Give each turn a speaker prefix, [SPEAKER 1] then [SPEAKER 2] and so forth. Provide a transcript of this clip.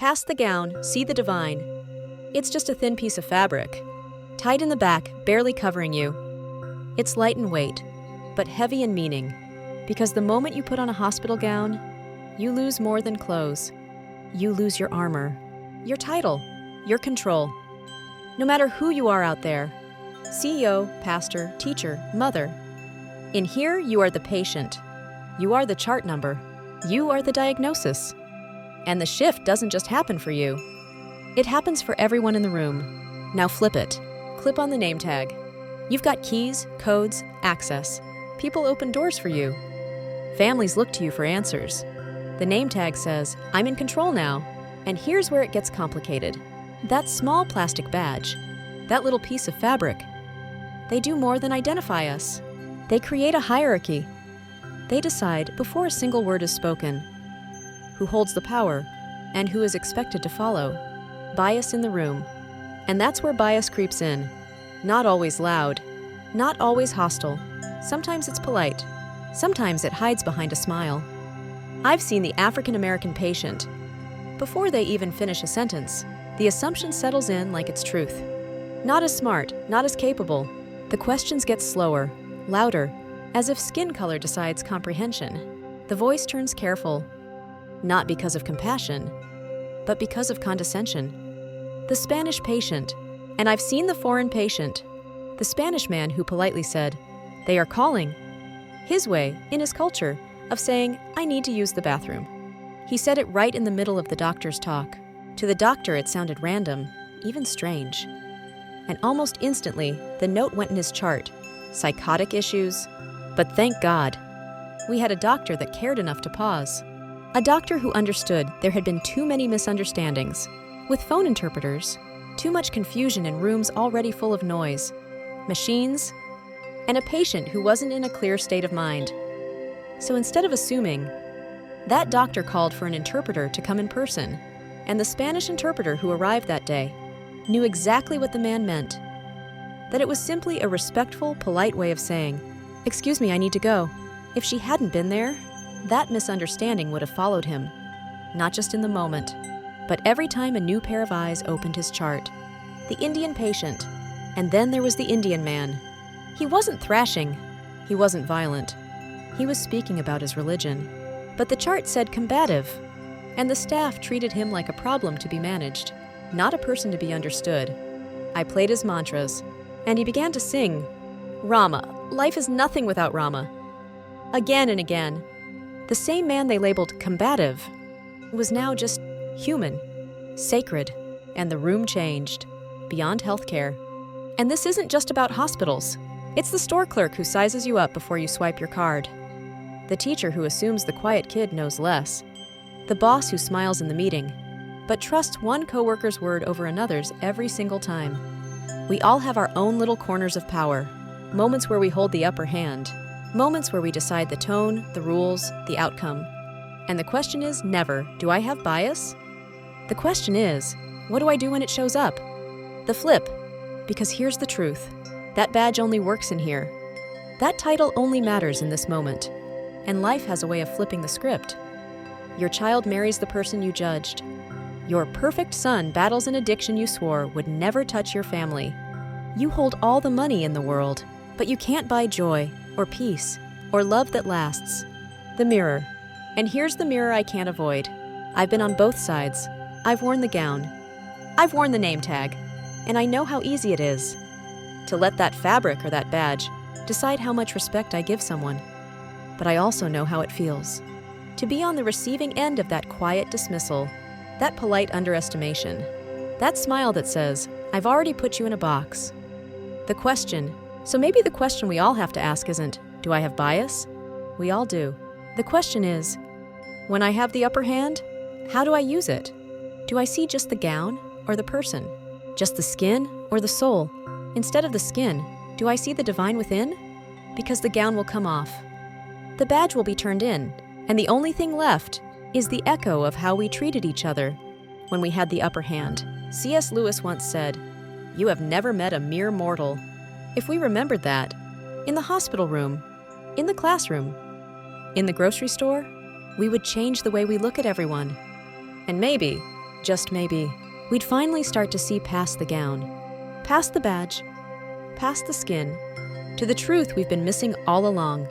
[SPEAKER 1] Past the gown, see the divine. It's just a thin piece of fabric, tied in the back, barely covering you. It's light in weight, but heavy in meaning, because the moment you put on a hospital gown, you lose more than clothes. You lose your armor, your title, your control. No matter who you are out there, CEO, pastor, teacher, mother, in here you are the patient. You are the chart number. You are the diagnosis. And the shift doesn't just happen for you. It happens for everyone in the room. Now flip it. Clip on the name tag. You've got keys, codes, access. People open doors for you. Families look to you for answers. The name tag says, I'm in control now. And here's where it gets complicated. That small plastic badge, that little piece of fabric, they do more than identify us. They create a hierarchy. They decide, before a single word is spoken, who holds the power and who is expected to follow. Bias in the room. And that's where bias creeps in. Not always loud, not always hostile. Sometimes it's polite. Sometimes it hides behind a smile. I've seen the African American patient. Before they even finish a sentence, the assumption settles in like it's truth. Not as smart, not as capable. The questions get slower, louder, as if skin color decides comprehension. The voice turns careful, not because of compassion, but because of condescension. The Spanish patient, and I've seen the foreign patient, the Spanish man who politely said, they are calling. His way, in his culture, of saying, I need to use the bathroom. He said it right in the middle of the doctor's talk. To the doctor, it sounded random, even strange. And almost instantly, the note went in his chart, psychotic issues. But thank God, we had a doctor that cared enough to pause. A doctor who understood there had been too many misunderstandings. With phone interpreters, too much confusion in rooms already full of noise, machines, and a patient who wasn't in a clear state of mind. So instead of assuming, that doctor called for an interpreter to come in person, and the Spanish interpreter who arrived that day knew exactly what the man meant. That it was simply a respectful, polite way of saying, excuse me, I need to go. If she hadn't been there, that misunderstanding would have followed him, not just in the moment, but every time a new pair of eyes opened his chart. The Indian patient, and then there was the Indian man. He wasn't thrashing, he wasn't violent. He was speaking about his religion. But the chart said combative, and the staff treated him like a problem to be managed, not a person to be understood. I played his mantras, and he began to sing, Rama, life is nothing without Rama. Again and again. The same man they labeled combative was now just human, sacred, and the room changed, beyond healthcare. And this isn't just about hospitals. It's the store clerk who sizes you up before you swipe your card. The teacher who assumes the quiet kid knows less. The boss who smiles in the meeting, but trusts one coworker's word over another's every single time. We all have our own little corners of power, moments where we hold the upper hand, moments where we decide the tone, the rules, the outcome. And the question is never, do I have bias? The question is, what do I do when it shows up? The flip, because here's the truth. That badge only works in here. That title only matters in this moment. And life has a way of flipping the script. Your child marries the person you judged. Your perfect son battles an addiction you swore would never touch your family. You hold all the money in the world, but you can't buy joy, or peace, or love that lasts. The mirror. And here's the mirror I can't avoid. I've been on both sides. I've worn the gown. I've worn the name tag. And I know how easy it is to let that fabric or that badge decide how much respect I give someone. But I also know how it feels to be on the receiving end of that quiet dismissal, that polite underestimation, that smile that says, I've already put you in a box. The question, so maybe the question we all have to ask isn't, do I have bias? We all do. The question is, when I have the upper hand, how do I use it? Do I see just the gown or the person? Just the skin or the soul? Instead of the skin, do I see the divine within? Because the gown will come off. The badge will be turned in, and the only thing left is the echo of how we treated each other when we had the upper hand. C.S. Lewis once said, you have never met a mere mortal. If we remembered that, in the hospital room, in the classroom, in the grocery store, we would change the way we look at everyone. And maybe, just maybe, we'd finally start to see past the gown, past the badge, past the skin, to the truth we've been missing all along.